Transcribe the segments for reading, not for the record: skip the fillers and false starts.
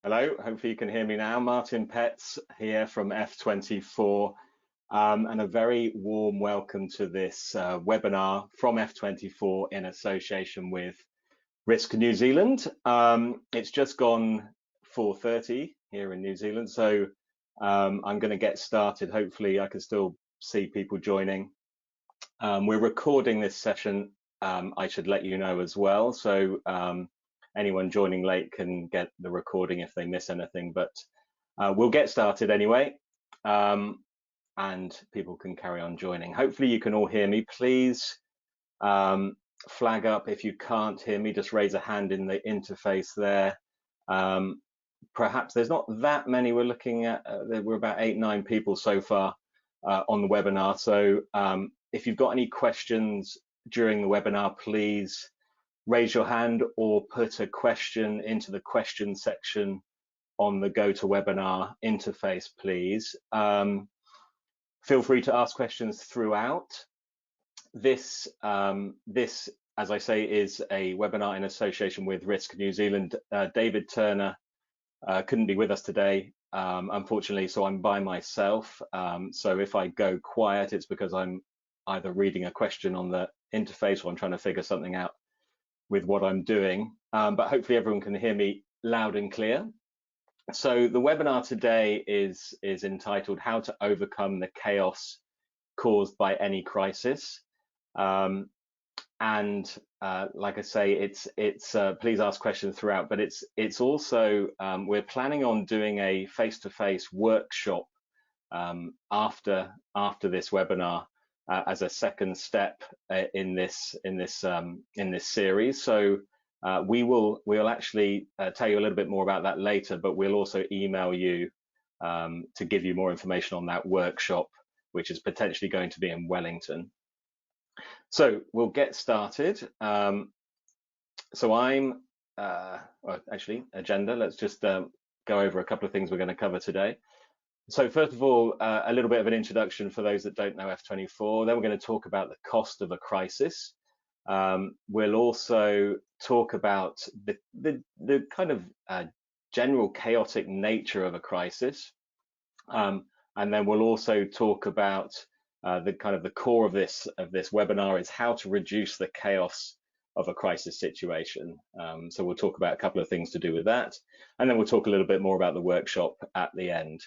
Hello, hopefully you can hear me now. Martin Petz here from F24, and a very warm welcome to this webinar from F24 in association with Risk New Zealand. It's just gone 4:30 here in New Zealand, so I'm going to get started. Hopefully I can still see people joining. We're recording this session, I should let you know as well, so anyone joining late can get the recording if they miss anything, but we'll get started anyway, and people can carry on joining. Hopefully you can all hear me. Please flag up if you can't hear me, just raise a hand in the interface there. Perhaps there's not that many. We're looking at, we're about 8-9 people so far on the webinar, so if you've got any questions during the webinar, please raise your hand or put a question into the question section on the GoToWebinar interface, please. Feel free to ask questions throughout. This, as I say, is a webinar in association with Risk New Zealand. David Turner couldn't be with us today, unfortunately, so I'm by myself. So if I go quiet, it's because I'm either reading a question on the interface or I'm trying to figure something out with what I'm doing, but hopefully everyone can hear me loud and clear. So the webinar today is entitled How to Overcome the Chaos Caused by Any Crisis. And like I say, it's please ask questions throughout, but it's also, we're planning on doing a face-to-face workshop after this webinar, as a second step in this series. So we'll actually tell you a little bit more about that later, but we'll also email you to give you more information on that workshop, which is potentially going to be in Wellington. So we'll get started. So I'm well, actually agenda. Let's just go over a couple of things we're going to cover today. So first of all, a little bit of an introduction for those that don't know F24. Then we're going to talk about the cost of a crisis. We'll also talk about the kind of general chaotic nature of a crisis. And then we'll also talk about the kind of the core of this webinar is how to reduce the chaos of a crisis situation. So we'll talk about a couple of things to do with that. And then we'll talk a little bit more about the workshop at the end.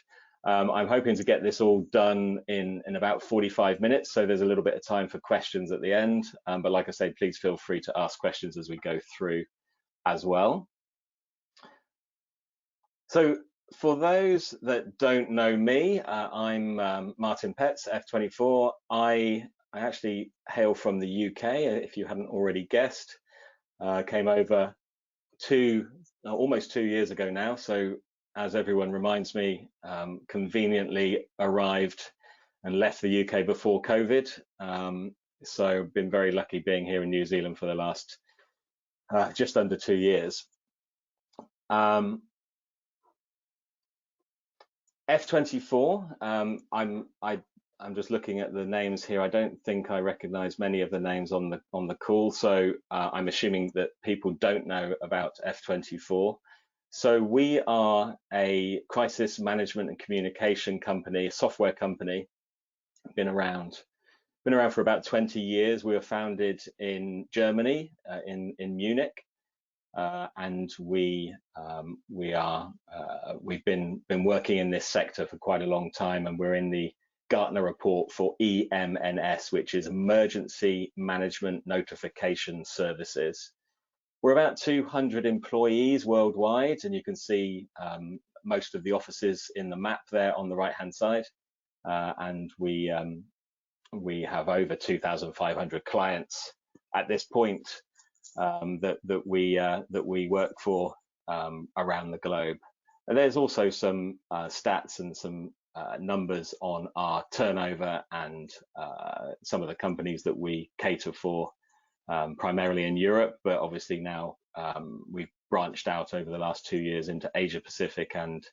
I'm hoping to get this all done in about 45 minutes, so there's a little bit of time for questions at the end. But like I say, please feel free to ask questions as we go through as well. So for those that don't know me, I'm Martin Petz, F24. I actually hail from the UK, if you hadn't already guessed. Came over almost 2 years ago now, so as everyone reminds me, conveniently arrived and left the UK before COVID. So been very lucky being here in New Zealand for the last just under 2 years. F24, I'm just looking at the names here. I don't think I recognize many of the names on the call, so I'm assuming that people don't know about F24. So we are a crisis management and communication company, a software company, been around for about 20 years. We were founded in Germany, in Munich, and we've been working in this sector for quite a long time, and we're in the Gartner report for EMNS, which is Emergency Management Notification Services. We're about 200 employees worldwide, and you can see most of the offices in the map there on the right-hand side. And we have over 2,500 clients at this point that we work for around the globe. And there's also some stats and some numbers on our turnover and some of the companies that we cater for. Primarily in Europe, but obviously now we've branched out over the last 2 years into Asia Pacific and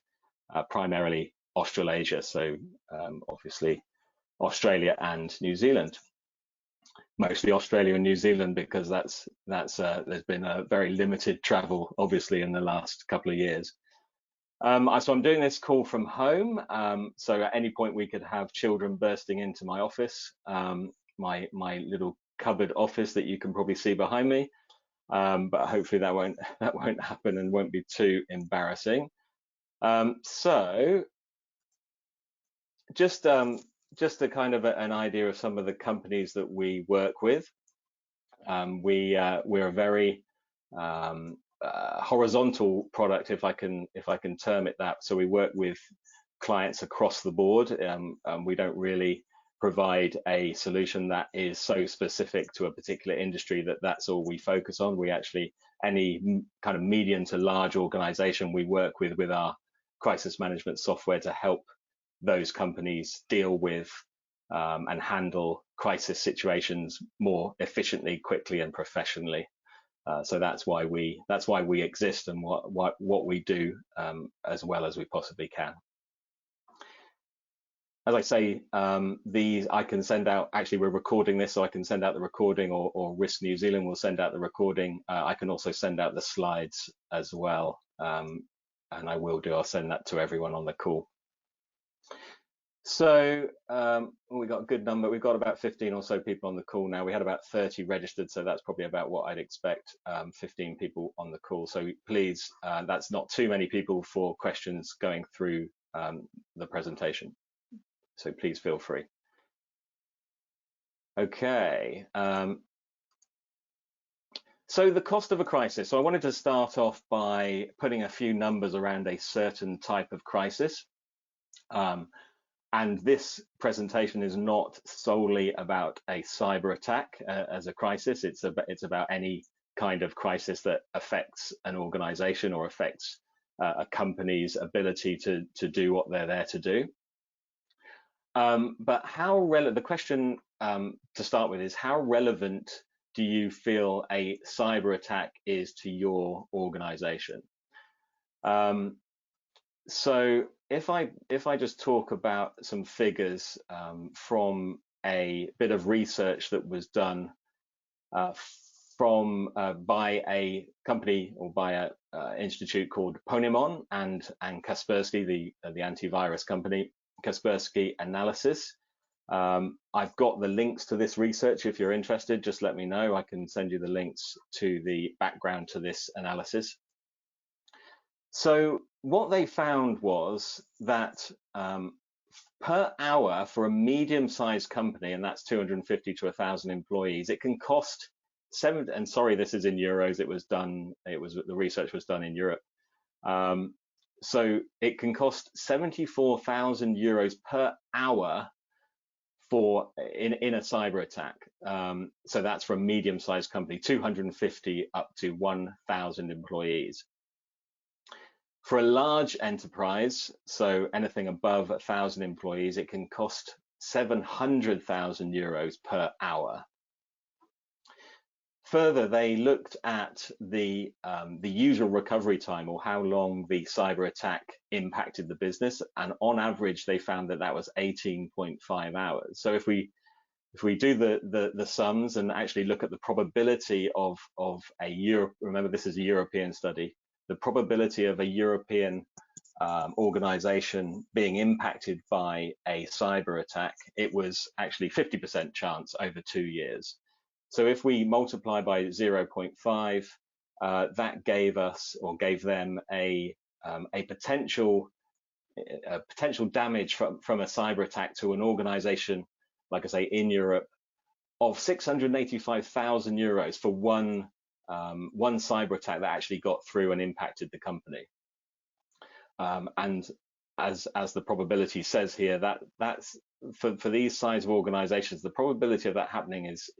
primarily Australasia, so obviously Australia and New Zealand. Mostly Australia and New Zealand because there's been a very limited travel obviously in the last couple of years. So I'm doing this call from home. So at any point we could have children bursting into my office, my little cupboard office that you can probably see behind me. But hopefully that won't happen and won't be too embarrassing. So just a kind of an idea of some of the companies that we work with. We're a very horizontal product, if I can term it that. So we work with clients across the board. We don't really provide a solution that is so specific to a particular industry that that's all we focus on. We actually, any kind of medium to large organization we work with our crisis management software to help those companies deal with and handle crisis situations more efficiently, quickly, and professionally. So that's why we exist and what we do as well as we possibly can. As I say, these I can send out. Actually, we're recording this, so I can send out the recording, or Risk New Zealand will send out the recording. I can also send out the slides as well, and I will do. I'll send that to everyone on the call. So we got a good number. We've got about 15 or so people on the call now. We had about 30 registered, so that's probably about what I'd expect. 15 people on the call. So please, that's not too many people for questions going through the presentation. So please feel free. Okay. So the cost of a crisis. So I wanted to start off by putting a few numbers around a certain type of crisis. And this presentation is not solely about a cyber attack as a crisis. It's about any kind of crisis that affects an organization or affects a company's ability to do what they're there to do. But the question to start with is, how relevant do you feel a cyber attack is to your organization? So if I just talk about some figures from a bit of research that was done by a company or by an institute called Ponemon and Kaspersky, the antivirus company, Kaspersky Analysis. I've got the links to this research. If you're interested, just let me know. I can send you the links to the background to this analysis. So what they found was that per hour for a medium-sized company, and that's 250 to 1,000 employees, it can cost and sorry, this is in euros. The research was done in Europe. So it can cost 74,000 euros per hour in a cyber attack. So that's for a medium-sized company, 250 up to 1,000 employees. For a large enterprise, so anything above 1,000 employees, it can cost 700,000 euros per hour. Further, they looked at the usual recovery time, or how long the cyber attack impacted the business, and on average, they found that was 18.5 hours. So if we do the sums and actually look at the probability of a Europe, remember this is a European study, the probability of a European organization being impacted by a cyber attack, it was actually 50% chance over 2 years. So if we multiply by 0.5, that gave them a potential damage from a cyber attack to an organization, like I say, in Europe, of 685,000 euros for one cyber attack that actually got through and impacted the company. And as the probability says here, that's for these size of organizations, the probability of that happening is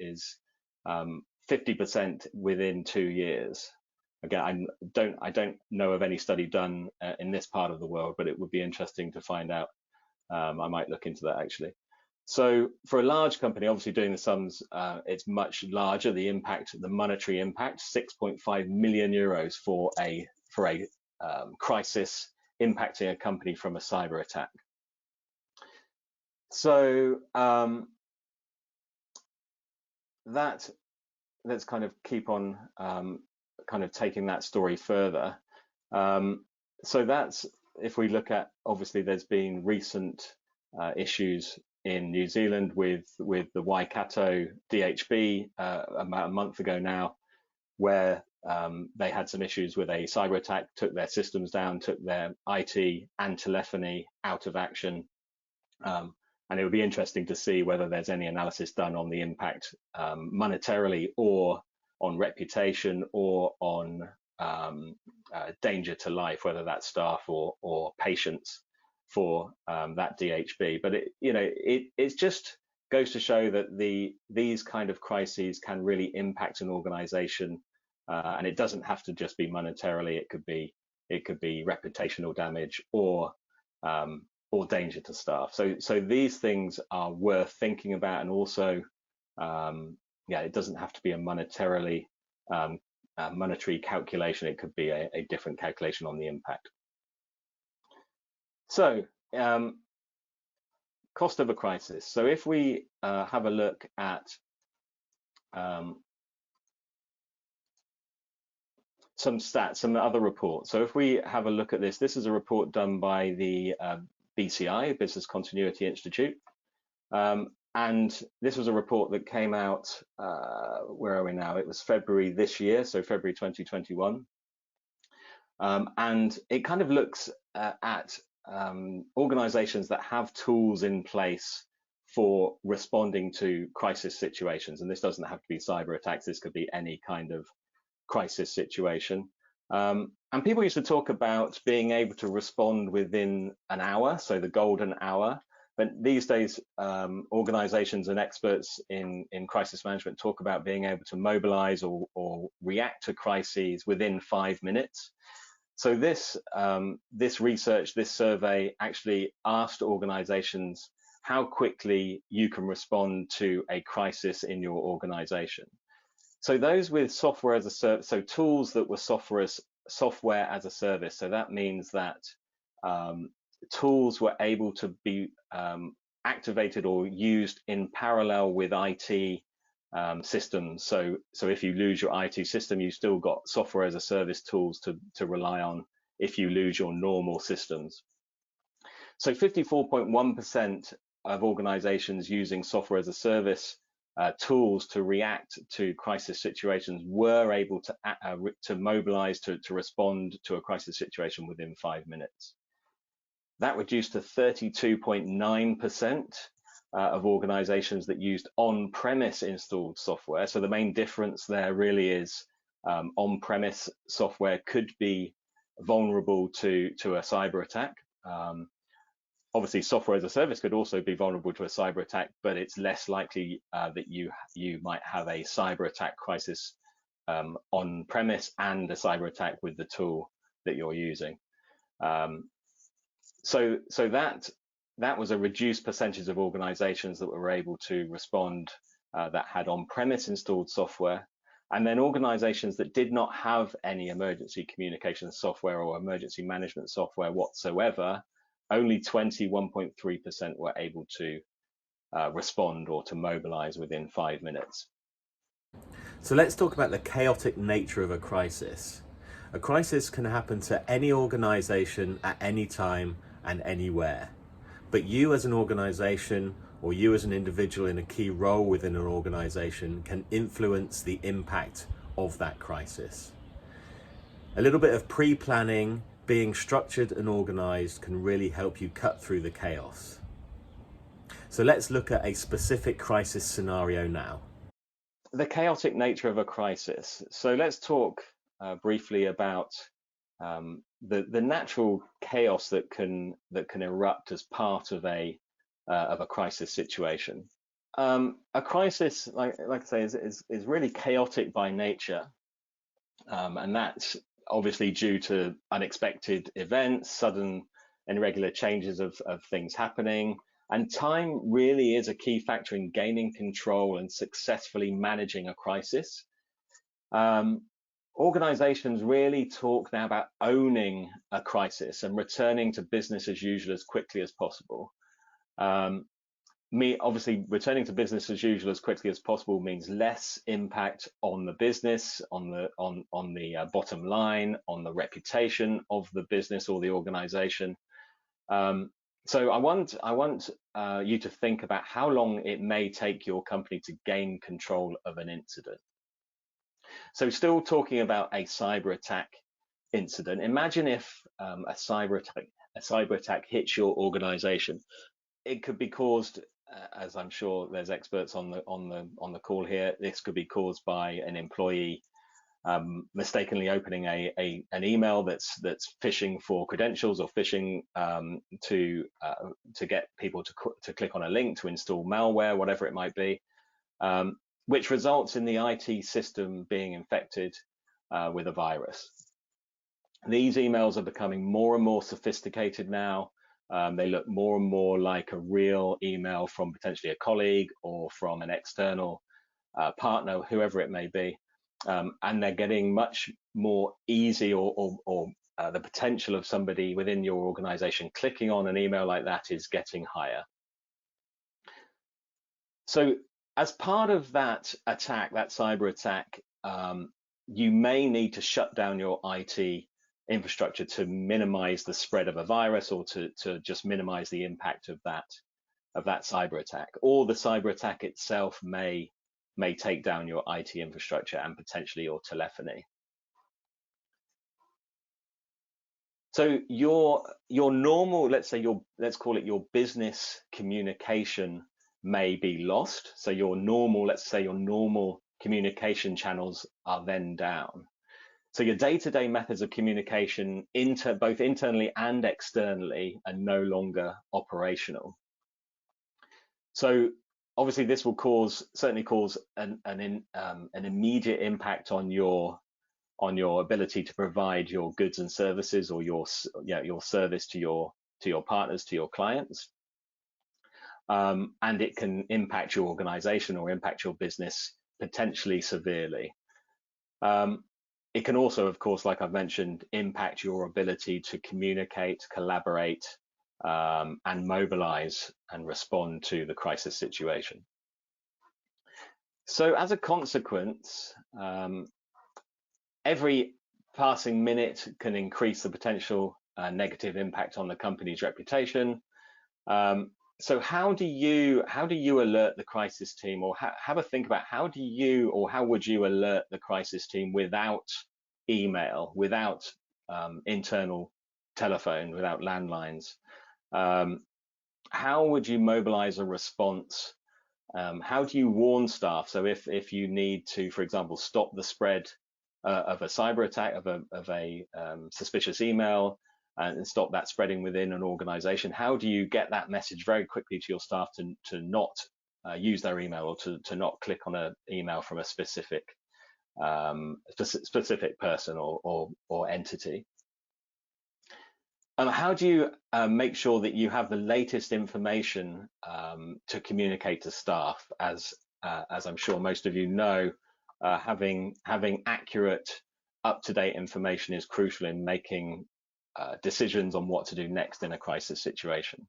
50% within 2 years. Again, I don't know of any study done in this part of the world, but it would be interesting to find out. I might look into that actually. So for a large company, obviously doing the sums, it's much larger. The impact, the monetary impact, 6.5 million euros for a crisis impacting a company from a cyber attack. So let's kind of keep on kind of taking that story further. So that's if we look at, obviously there's been recent issues in New Zealand with the Waikato DHB about a month ago now, where they had some issues with a cyber attack, took their systems down, took their IT and telephony out of action. And it would be interesting to see whether there's any analysis done on the impact monetarily, or on reputation, or on danger to life, whether that's staff or patients for that DHB. But it just goes to show that these kind of crises can really impact an organization, and it doesn't have to just be monetarily. It could be reputational damage, or danger to staff. So these things are worth thinking about, and also, it doesn't have to be a monetary calculation. It could be a different calculation on the impact. So cost of a crisis. So if we have a look at some stats, some other reports. So if we have a look at this is a report done by the BCI, Business Continuity Institute. And this was a report that came out, where are we now? It was February this year, so February 2021. And it kind of looks at organizations that have tools in place for responding to crisis situations. And this doesn't have to be cyber attacks, this could be any kind of crisis situation. And people used to talk about being able to respond within an hour, so the golden hour. But these days, organizations and experts in crisis management talk about being able to mobilize or react to crises within 5 minutes. So this research, this survey actually asked organizations how quickly you can respond to a crisis in your organization. So those with software as a service, so tools that were software as a service. So that means that tools were able to be activated or used in parallel with IT systems. So if you lose your IT system, you still got software as a service tools to rely on if you lose your normal systems. So 54.1% of organizations using software as a service tools to react to crisis situations were able to mobilize to respond to a crisis situation within 5 minutes. That reduced to 32.9% of organizations that used on-premise installed software. So the main difference there really is on-premise software could be vulnerable to a cyber attack. Obviously, software as a service could also be vulnerable to a cyber attack, but it's less likely that you might have a cyber attack crisis on premise and a cyber attack with the tool that you're using. So that was a reduced percentage of organizations that were able to respond that had on-premise installed software. And then organizations that did not have any emergency communication software or emergency management software whatsoever, only 21.3% were able to respond or to mobilize within 5 minutes. So let's talk about the chaotic nature of a crisis. A crisis can happen to any organization at any time and anywhere. But you as an organization, or you as an individual in a key role within an organization, can influence the impact of that crisis. A little bit of pre-planning, being structured and organized can really help you cut through the chaos. So let's look at a specific crisis scenario now. The chaotic nature of a crisis. So let's talk briefly about the natural chaos that can erupt as part of a crisis situation. A crisis, like I say, is really chaotic by nature, and that's obviously due to unexpected events, sudden and irregular changes of things happening. And time really is a key factor in gaining control and successfully managing a crisis. Organizations really talk now about owning a crisis and returning to business as usual as quickly as possible. obviously returning to business as usual as quickly as possible means less impact on the business, on the bottom line, on the reputation of the business or the organization. So I want you to think about how long it may take your company to gain control of an incident. So still talking about a cyber attack incident, imagine if a cyber attack hits your organization. It could be caused, as I'm sure there's experts on the call here, this could be caused by an employee mistakenly opening an email that's phishing for credentials, or phishing to get people to click on a link to install malware, whatever it might be, which results in the IT system being infected with a virus. These emails are becoming more and more sophisticated now. They look more and more like a real email from potentially a colleague or from an external partner, whoever it may be. And they're getting much more easy, or the potential of somebody within your organization clicking on an email like that is getting higher. So as part of that attack, that cyber attack, you may need to shut down your IT infrastructure to minimize the spread of a virus, or to just minimize the impact of that cyber attack. Or the cyber attack itself may take down your IT infrastructure and potentially your telephony. So your normal, let's call it your business communication, may be lost. So your normal, let's say your normal communication channels are then down. So your day-to-day methods of communication, both internally and externally, are no longer operational. So obviously this will certainly cause an immediate impact on your ability to provide your goods and services, or your service to your partners, to your clients. And it can impact your organization or impact your business potentially severely. It can also, of course, like I've mentioned, impact your ability to communicate, collaborate, and mobilize and respond to the crisis situation. So as a consequence, every passing minute can increase the potential negative impact on the company's reputation. So how do you alert the crisis team, or have a think about how would you alert the crisis team without email, without internal telephone, without landlines? How would you mobilize a response? How do you warn staff? So if you need to, for example, stop the spread of a cyber attack, of a suspicious email, and stop that spreading within an organization, how do you get that message very quickly to your staff to not use their email, or to not click on an email from a specific person or entity? How do you make sure that you have the latest information to communicate to staff? As I'm sure most of you know, having accurate, up-to-date information is crucial in making decisions on what to do next in a crisis situation.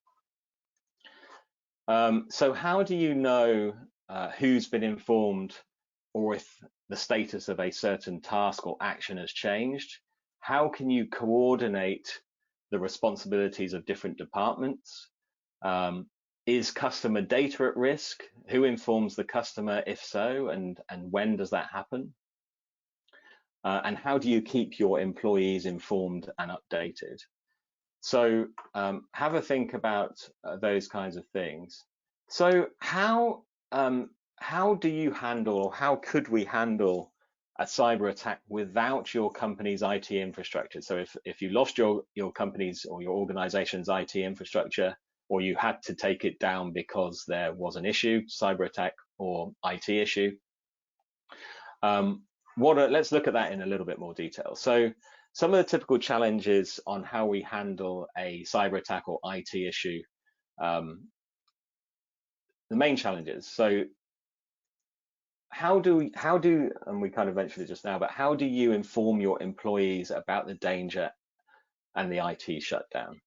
So how do you know who's been informed, or if the status of a certain task or action has changed? How can you coordinate the responsibilities of different departments? Is customer data at risk? Who informs the customer, if so, and when does that happen? And how do you keep your employees informed and updated? So have a think about those kinds of things. So how do you handle, or how could we handle a cyber attack without your company's IT infrastructure? So if you lost your company's or your organization's IT infrastructure, or you had to take it down because there was an issue, cyber attack or IT issue, let's look at that in a little bit more detail. So some of the typical challenges on how we handle a cyber attack or IT issue, the main challenges. So how do, and we kind of mentioned it just now, but how do you inform your employees about the danger and the IT shutdown?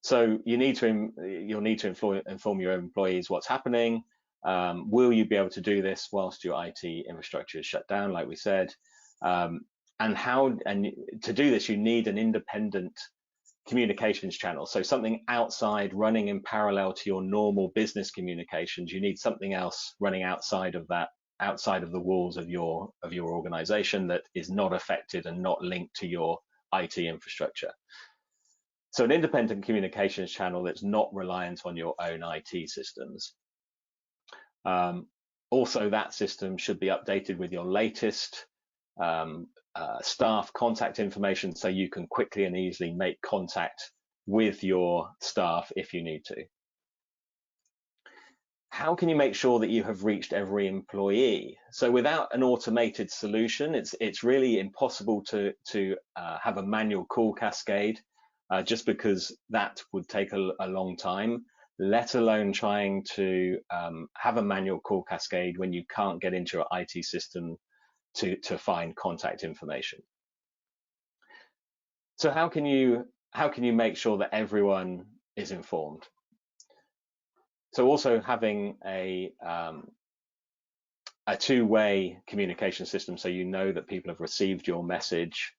So you'll need to inform your employees what's happening. Will you be able to do this whilst your IT infrastructure is shut down, like we said? And to do this, you need an independent communications channel. So something outside, running in parallel to your normal business communications. You need something else running outside of that, outside of the walls of your organization, that is not affected and not linked to your IT infrastructure. So an independent communications channel that's not reliant on your own IT systems. Also, that system should be updated with your latest staff contact information, so you can quickly and easily make contact with your staff if you need to. How can you make sure that you have reached every employee? So without an automated solution, it's really impossible to have a manual call cascade, just because that would take a long time, let alone trying to have a manual call cascade when you can't get into your IT system to find contact information. So how can you make sure that everyone is informed? So also having a two-way communication system, so you know that people have received your message,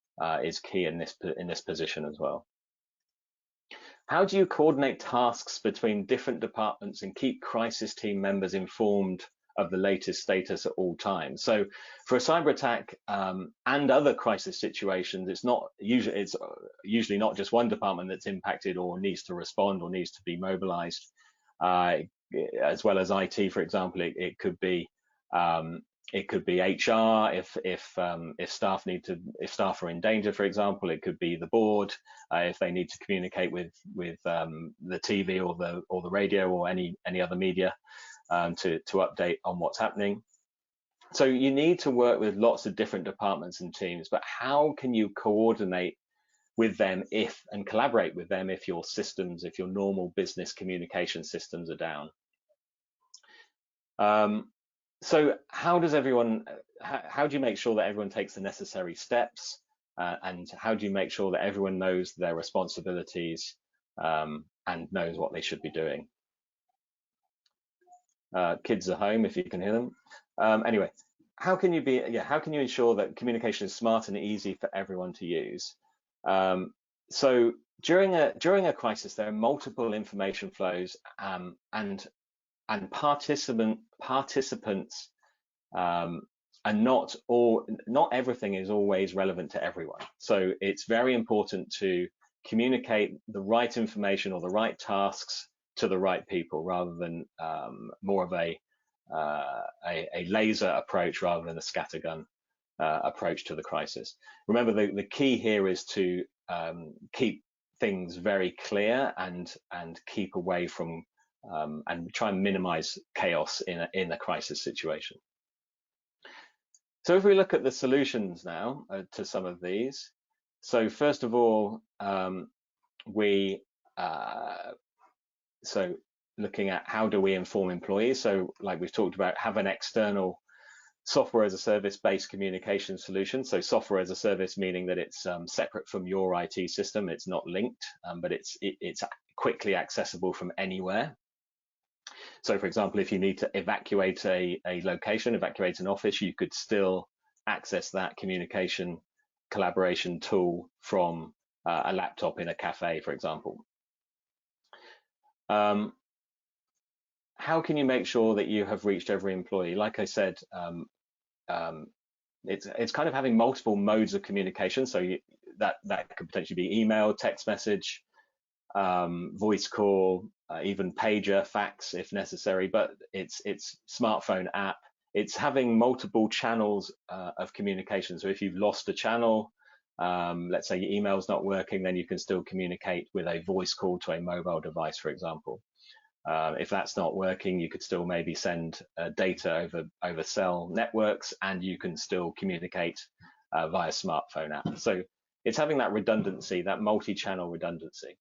is key in this position as well. How do you coordinate tasks between different departments and keep crisis team members informed of the latest status at all times? So for a cyber attack and other crisis situations, it's usually not just one department that's impacted or needs to respond or needs to be mobilized, as well as IT, for example. It could be HR if staff are in danger, for example. It could be the board if they need to communicate with the TV or the radio or any other media to update on what's happening. So you need to work with lots of different departments and teams, but how can you coordinate with them and collaborate with them if your normal business communication systems are down? So how do you make sure that everyone takes the necessary steps, and how do you make sure that everyone knows their responsibilities and knows what they should be doing? Kids are home, if you can hear them. Anyway, how can you ensure that communication is smart and easy for everyone to use? So during a crisis, there are multiple information flows, and participants, and not everything is always relevant to everyone. So it's very important to communicate the right information or the right tasks to the right people, rather than more of a laser approach rather than a scattergun approach to the crisis. Remember, the key here is to keep things very clear and keep away from and try and minimize chaos in a crisis situation. So if we look at the solutions now to some of these, so first of all, so looking at how do we inform employees. So like we've talked about, have an external software as a service based communication solution. So software as a service, meaning that it's separate from your IT system. It's not linked, but it's quickly accessible from anywhere. So for example, if you need to evacuate a location, evacuate an office, you could still access that communication collaboration tool from a laptop in a cafe, for example. How can you make sure that you have reached every employee? Like I said, it's kind of having multiple modes of communication. So that could potentially be email, text message, voice call, even pager, fax if necessary, but it's smartphone app. It's having multiple channels of communication. So if you've lost a channel, let's say your email's not working, then you can still communicate with a voice call to a mobile device, for example. If that's not working, you could still maybe send data over cell networks, and you can still communicate via smartphone app. So it's having that redundancy, that multi-channel redundancy.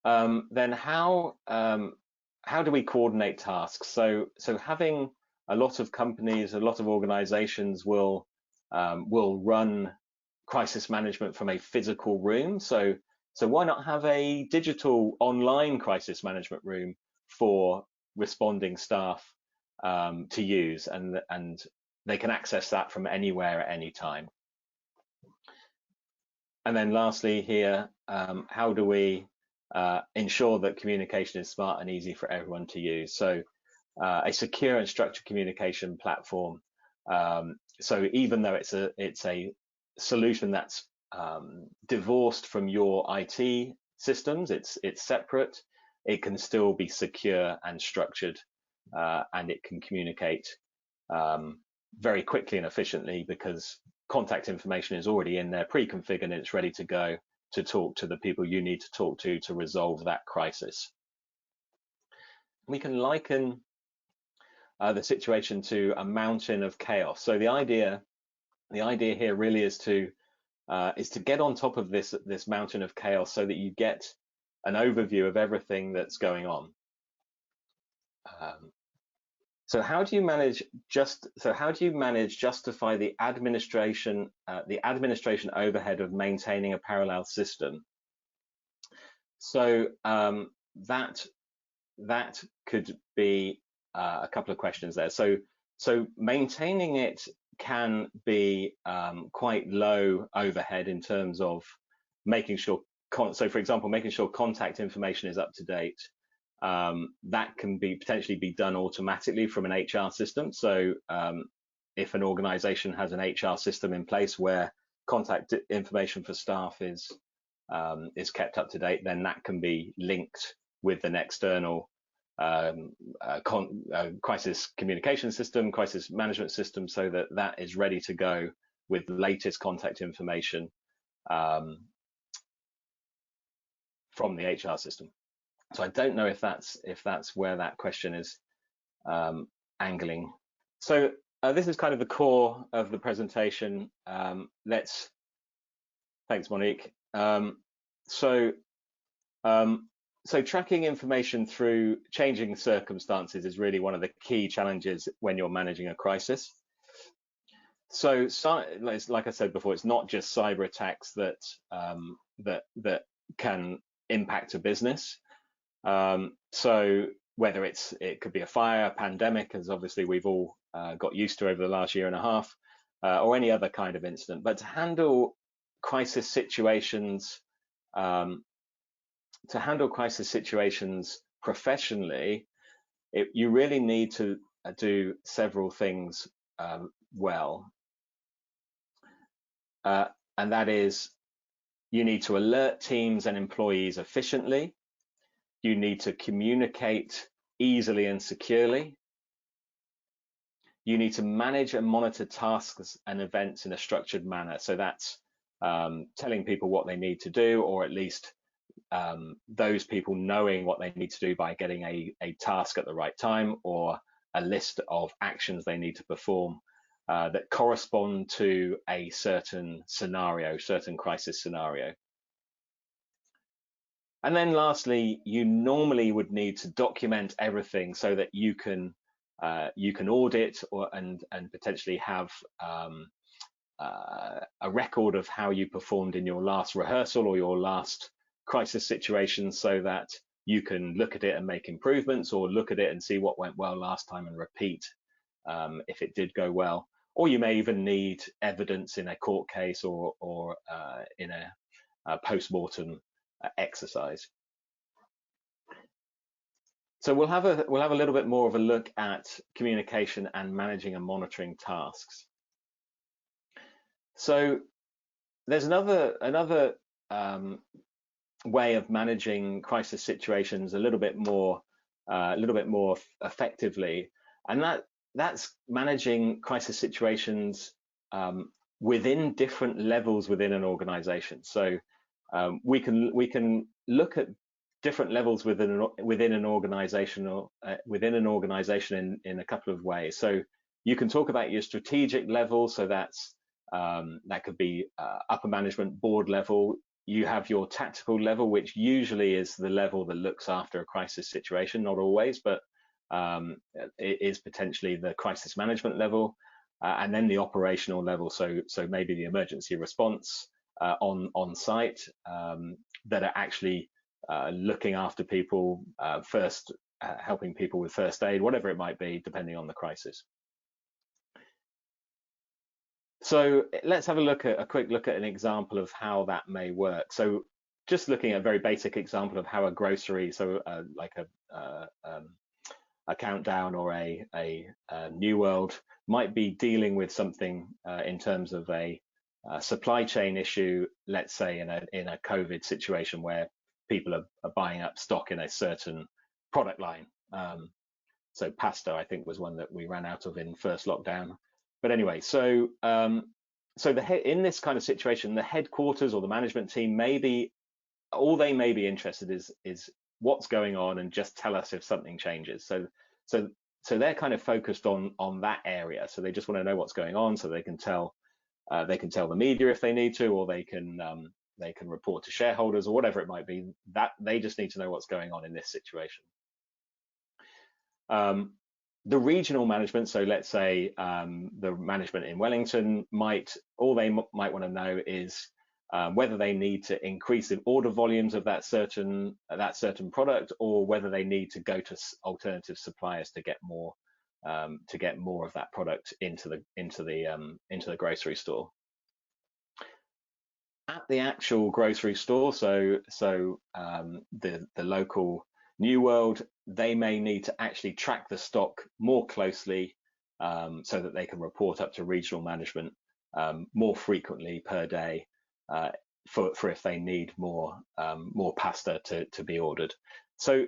Then how do we coordinate tasks? So having a lot of companies, a lot of organizations will run crisis management from a physical room. So So why not have a digital online crisis management room for responding staff to use, and they can access that from anywhere at any time. And then lastly here, how do we ensure that communication is smart and easy for everyone to use? So a secure and structured communication platform. So even though it's a solution that's divorced from your IT systems, it's separate, it can still be secure and structured, and it can communicate very quickly and efficiently, because contact information is already in there pre-configured and it's ready to go to talk to the people you need to talk to resolve that crisis. We can liken the situation to a mountain of chaos. So the idea here really is to get on top of this mountain of chaos, so that you get an overview of everything that's going on. So how do you manage justify the administration overhead of maintaining a parallel system? So that could be a couple of questions there. So maintaining it can be quite low overhead in terms of making sure, so for example, making sure contact information is up to date. That can potentially be done automatically from an HR system. So if an organization has an HR system in place where contact information for staff is kept up to date, then that can be linked with an external crisis communication system, crisis management system, so that that is ready to go with the latest contact information from the HR system. So I don't know if that's where that question is angling. So this is kind of the core of the presentation. Thanks, Monique. So tracking information through changing circumstances is really one of the key challenges when you're managing a crisis. So like I said before, it's not just cyber attacks that can impact a business. So whether it could be a fire, a pandemic, as obviously we've all got used to over the last year and a half, or any other kind of incident. But to handle crisis situations, professionally, you really need to do several things well, and that is, you need to alert teams and employees efficiently. You need to communicate easily and securely. You need to manage and monitor tasks and events in a structured manner. So that's telling people what they need to do, or at least those people knowing what they need to do by getting a task at the right time, or a list of actions they need to perform that correspond to a certain crisis scenario. And then lastly, you normally would need to document everything so that you can audit and potentially have a record of how you performed in your last rehearsal or your last crisis situation, so that you can look at it and make improvements, or look at it and see what went well last time and repeat if it did go well. Or you may even need evidence in a court case or in a post-mortem exercise. So we'll have a little bit more of a look at communication and managing and monitoring tasks. So there's another way of managing crisis situations a little bit more effectively, and that's managing crisis situations within different levels within an organization. So we can look at different levels within an organization in a couple of ways. So you can talk about your strategic level. So that could be upper management, board level. You have your tactical level, which usually is the level that looks after a crisis situation, not always, but it is potentially the crisis management level, and then the operational level. So maybe the emergency response on site that are actually looking after people, first helping people with first aid, whatever it might be, depending on the crisis. So let's have a quick look at an example of how that may work. So just looking at a very basic example of how a grocery, so like a Countdown or a New World might be dealing with something in terms of a supply chain issue, let's say in a COVID situation where people are buying up stock in a certain product line. So pasta, I think, was one that we ran out of in first lockdown. But anyway, so in this kind of situation, the headquarters or the management team all they may be interested is what's going on and just tell us if something changes. So they're kind of focused on that area. So they just want to know what's going on, so they can tell the media if they need to, or they can report to shareholders or whatever it might be. That they just need to know what's going on in this situation. The regional management, so let's say the management in Wellington might want to know is whether they need to increase the order volumes of that certain product, or whether they need to go to alternative suppliers to get more of that product into the grocery store. At the actual grocery store, so the local New World, they may need to actually track the stock more closely, so that they can report up to regional management more frequently per day, for if they need more pasta to be ordered. So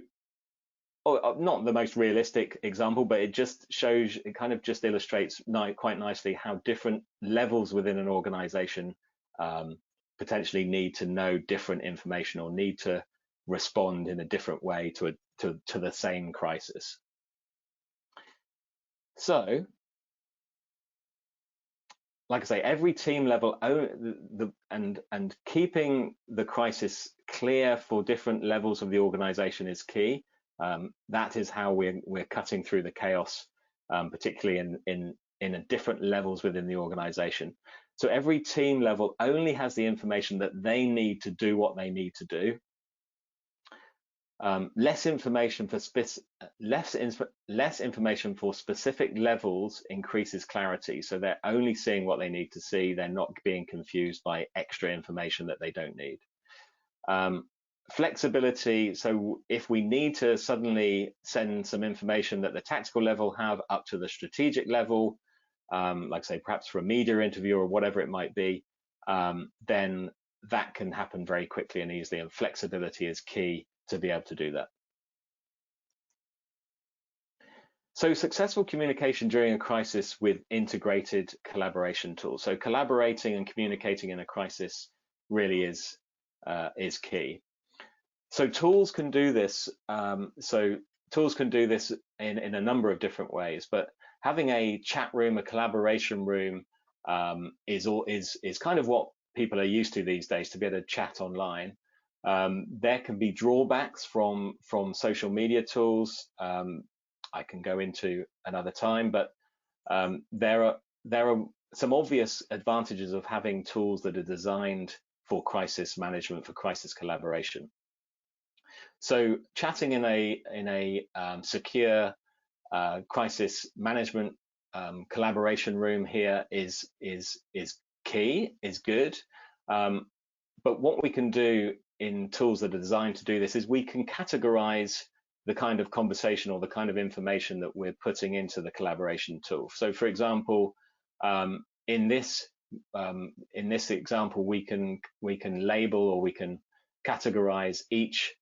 not the most realistic example, but it just shows, it kind of just illustrates quite nicely how different levels within an organization potentially need to know different information or need to respond in a different way to the same crisis. So, like I say, every team level and keeping the crisis clear for different levels of the organization is key. That is how we're cutting through the chaos, particularly in different levels within the organization. So every team level only has the information that they need to do what they need to do. Less information for specific levels increases clarity. So they're only seeing what they need to see. They're not being confused by extra information that they don't need. Flexibility. So if we need to suddenly send some information that the tactical level have up to the strategic level, like say perhaps for a media interview or whatever it might be, then that can happen very quickly and easily, and flexibility is key to be able to do that. So successful communication during a crisis with integrated collaboration tools. So collaborating and communicating in a crisis really is key. So tools can do this. Tools can do this in a number of different ways, but having a chat room, a collaboration room, is kind of what people are used to these days, to be able to chat online. There can be drawbacks from social media tools. I can go into another time, but there are some obvious advantages of having tools that are designed for crisis management, for crisis collaboration. So chatting in a secure crisis management collaboration room here is key, is good. But what we can do in tools that are designed to do this is we can categorize the kind of conversation or the kind of information that we're putting into the collaboration tool. So for example, in this example, we can label, or we can categorize each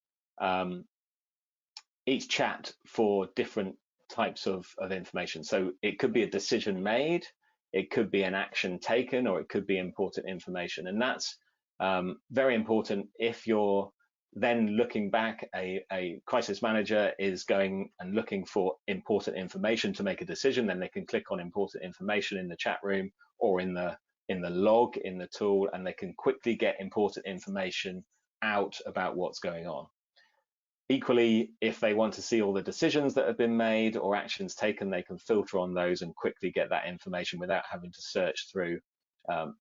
chat for different types of information. So it could be a decision made, it could be an action taken, or it could be important information. And that's very important if you're then looking back. A crisis manager is going and looking for important information to make a decision, then they can click on important information in the chat room or in the log in the tool, and they can quickly get important information out about what's going on. Equally, if they want to see all the decisions that have been made or actions taken, they can filter on those and quickly get that information without having to search through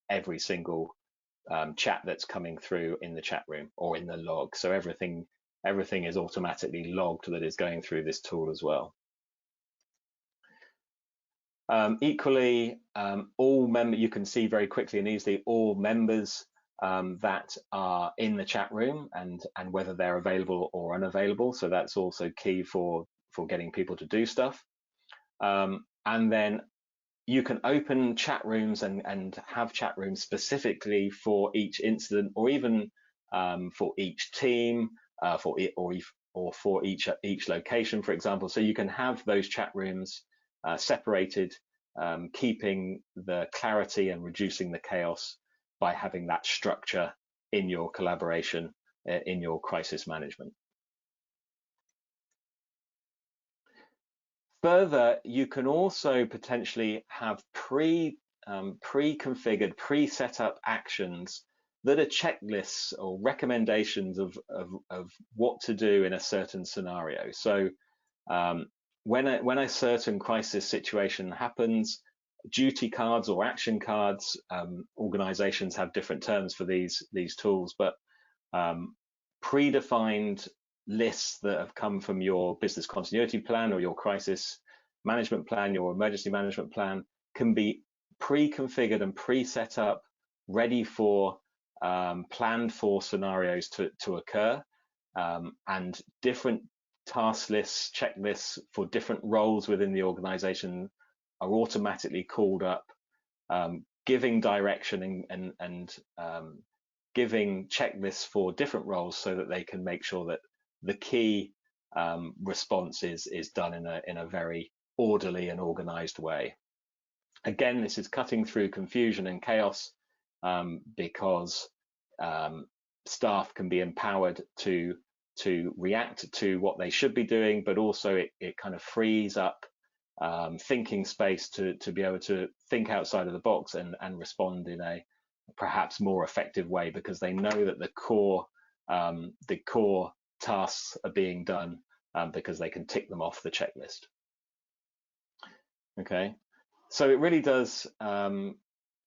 every single chat that's coming through in the chat room or in the log. So everything is automatically logged that is going through this tool as well. Equally, all members, you can see very quickly and easily all members that are in the chat room and whether they're available or unavailable. So that's also key for getting people to do stuff. And then you can open chat rooms and have chat rooms specifically for each incident, or even for each team, or for each location, for example. So you can have those chat rooms separated, keeping the clarity and reducing the chaos by having that structure in your collaboration, in your crisis management. Further, you can also potentially have pre-configured, pre-set up actions that are checklists or recommendations of what to do in a certain scenario. So when a certain crisis situation happens, duty cards or action cards, organizations have different terms for these tools, but predefined lists that have come from your business continuity plan or your crisis management plan, your emergency management plan, can be pre-configured and pre-set up, ready for planned for scenarios to occur, and different task lists, checklists for different roles within the organization are automatically called up, giving direction and giving checklists for different roles so that they can make sure that the key response is done in a very orderly and organized way. Again, this is cutting through confusion and chaos, because staff can be empowered to react to what they should be doing, but also it kind of frees up thinking space to be able to think outside of the box and respond in a perhaps more effective way, because they know that the core tasks are being done, because they can tick them off the checklist. Okay, so it really does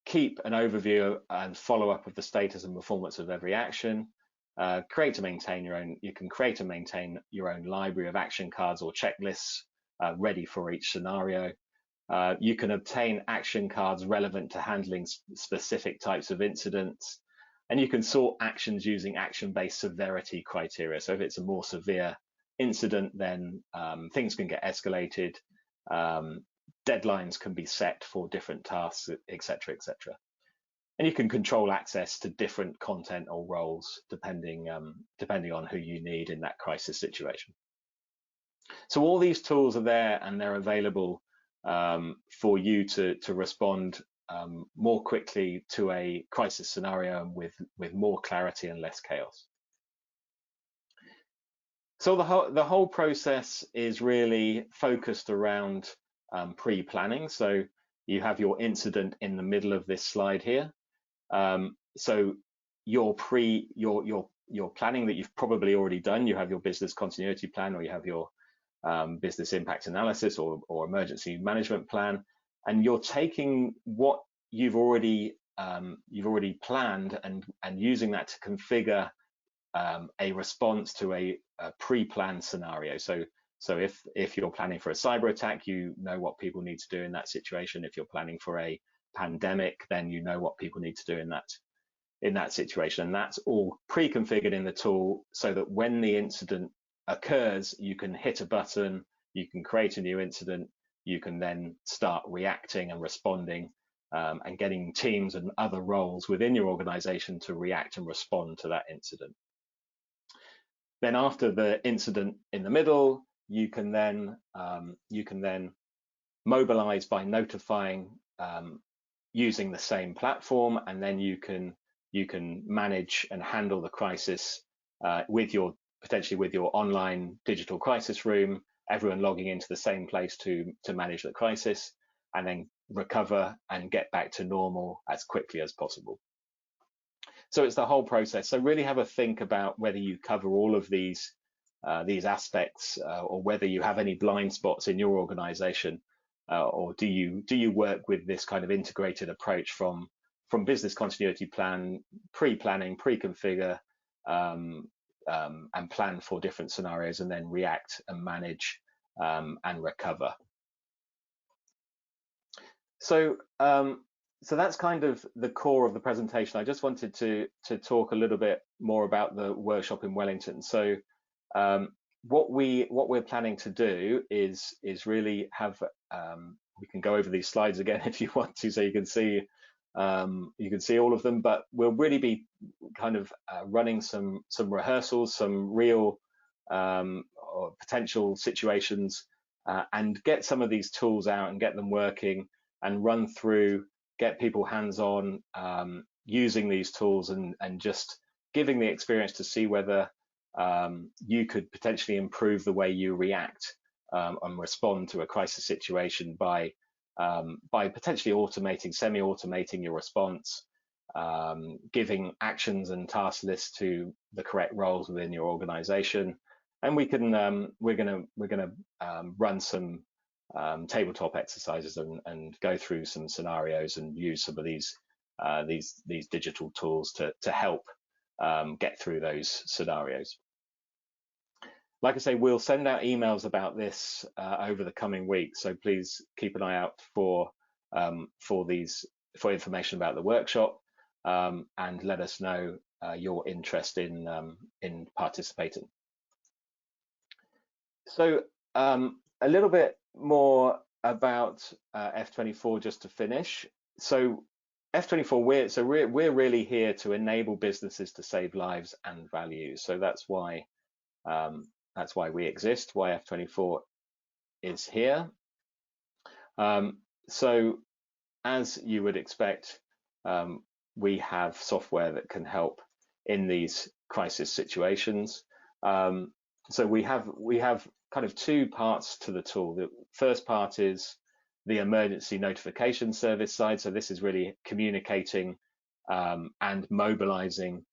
keep an overview and follow up of the status and performance of every action. Create and maintain your own. You can create and maintain your own library of action cards or checklists ready for each scenario. You can obtain action cards relevant to handling specific types of incidents, and you can sort actions using action-based severity criteria. So if it's a more severe incident, then things can get escalated, deadlines can be set for different tasks, etc., etc. And you can control access to different content or roles depending on who you need in that crisis situation. So all these tools are there and they're available for you to respond more quickly to a crisis scenario with more clarity and less chaos. So the whole process is really focused around pre-planning. So you have your incident in the middle of this slide here. So your planning that you've probably already done, you have your business continuity plan, or you have your business impact analysis or emergency management plan, and you're taking what you've already planned and using that to configure a response to a pre-planned scenario. So if you're planning for a cyber attack, you know what people need to do in that situation. If you're planning for a pandemic, then you know what people need to do in that situation. And that's all pre-configured in the tool so that when the incident occurs, you can hit a button, you can create a new incident, you can then start reacting and responding, and getting teams and other roles within your organization to react and respond to that incident. Then after the incident in the middle, you can then mobilize by notifying using the same platform, and then you can manage and handle the crisis potentially with your online digital crisis room, everyone logging into the same place to manage the crisis, and then recover and get back to normal as quickly as possible. So it's the whole process. So really have a think about whether you cover all of these aspects, or whether you have any blind spots in your organization, or do you work with this kind of integrated approach from from business continuity plan, pre-planning, pre-configure, and plan for different scenarios, and then react and manage and recover. So that's kind of the core of the presentation. I just wanted to talk a little bit more about the workshop in Wellington. So what we're planning to do is really have we can go over these slides again if you want to, so you can see all of them, but we'll really be kind of running some rehearsals, some real or potential situations, and get some of these tools out and get them working and run through, get people hands-on using these tools, and just giving the experience to see whether you could potentially improve the way you react and respond to a crisis situation by potentially automating, semi-automating your response, giving actions and task lists to the correct roles within your organization. And we're gonna run some tabletop exercises and go through some scenarios and use some of these digital tools to help get through those scenarios. Like I say, we'll send out emails about this over the coming weeks, so please keep an eye out for information about the workshop, and let us know your interest in participating. So a little bit more about F24 just to finish. So F24, we're really here to enable businesses to save lives and values. So that's why we exist, why F24 is here. So as you would expect, we have software that can help in these crisis situations. So we have kind of two parts to the tool. The first part is the emergency notification service side. So this is really communicating and mobilizing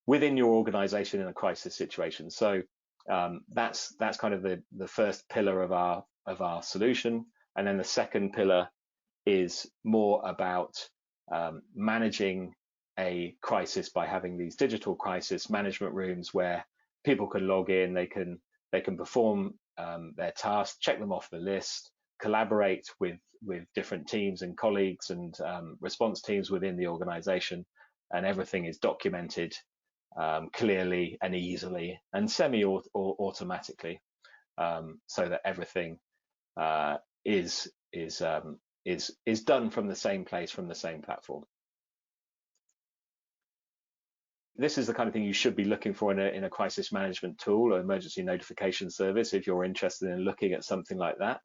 within your organization in a crisis situation. So that's kind of the first pillar of our solution. And then the second pillar is more about managing a crisis by having these digital crisis management rooms where people can log in, they can perform their tasks, check them off the list, collaborate with different teams and colleagues and response teams within the organization, and everything is documented clearly and easily and semi-automatically, so that everything is done from the same place, from the same platform. This is the kind of thing you should be looking for in a crisis management tool or emergency notification service if you're interested in looking at something like that.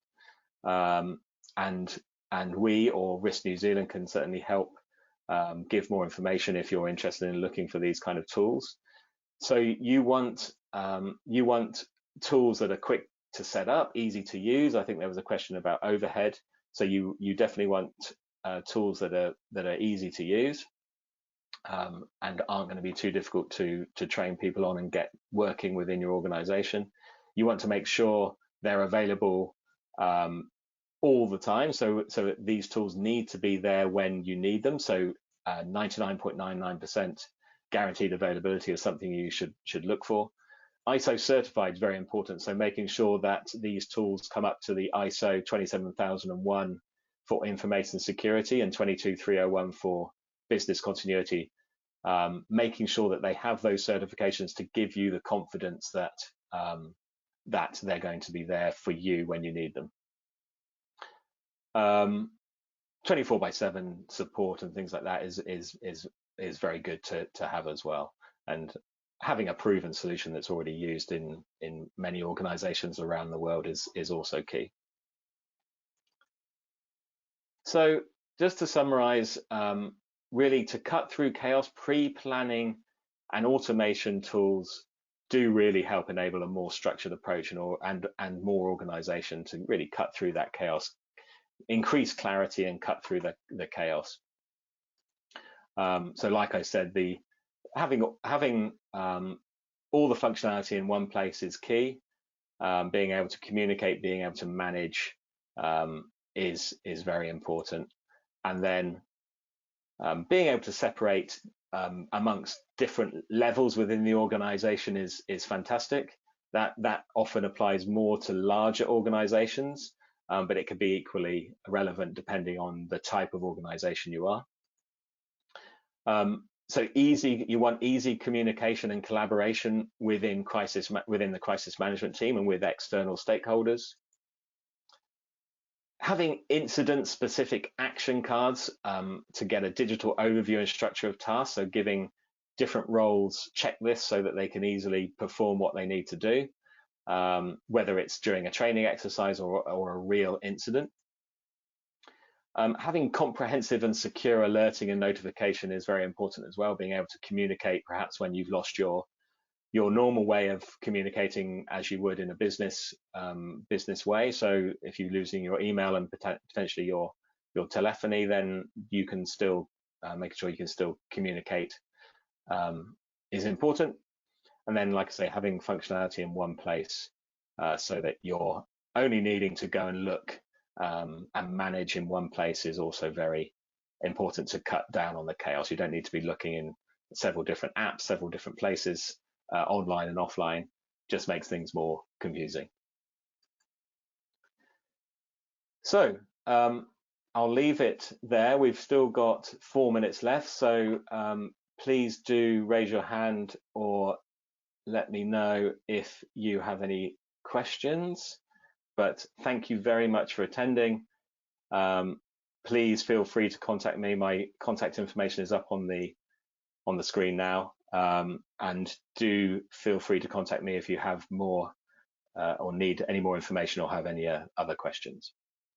And we or Risk New Zealand can certainly help give more information if you're interested in looking for these kind of tools. So you want tools that are quick to set up, easy to use. I think there was a question about overhead. So you definitely want tools that are easy to use. And aren't going to be too difficult to train people on and get working within your organization. You want to make sure they're available all the time. So these tools need to be there when you need them. So 99.99% guaranteed availability is something you should look for. ISO certified is very important. So making sure that these tools come up to the ISO 27001 for information security and 22301 for business continuity, making sure that they have those certifications to give you the confidence that that they're going to be there for you when you need them. 24/7 support and things like that is very good to have as well, and having a proven solution that's already used in many organizations around the world is also key. So just to summarize, really to cut through chaos, pre-planning and automation tools do really help enable a more structured approach and more organization to really cut through that chaos, increase clarity and cut through the chaos. So like I said, having all the functionality in one place is key. Being able to communicate, being able to manage is very important. And then Being able to separate amongst different levels within the organization is fantastic. That often applies more to larger organizations, but it could be equally relevant depending on the type of organization you are. So you want easy communication and collaboration within the crisis management team and with external stakeholders. Having incident-specific action cards to get a digital overview and structure of tasks, so giving different roles checklists so that they can easily perform what they need to do, whether it's during a training exercise or a real incident. Having comprehensive and secure alerting and notification is very important as well, being able to communicate perhaps when you've lost your normal way of communicating as you would in a business way. So if you're losing your email and potentially your telephony, then you can still make sure you can still communicate is important. And then, like I say, having functionality in one place so that you're only needing to go and look and manage in one place is also very important to cut down on the chaos. You don't need to be looking in several different apps, several different places, online and offline. Just makes things more confusing. So I'll leave it there. We've still got 4 minutes left, so please do raise your hand or let me know if you have any questions. But thank you very much for attending. Please feel free to contact me. My contact information is up on the screen now, and do feel free to contact me if you have more or need any more information or have any other questions.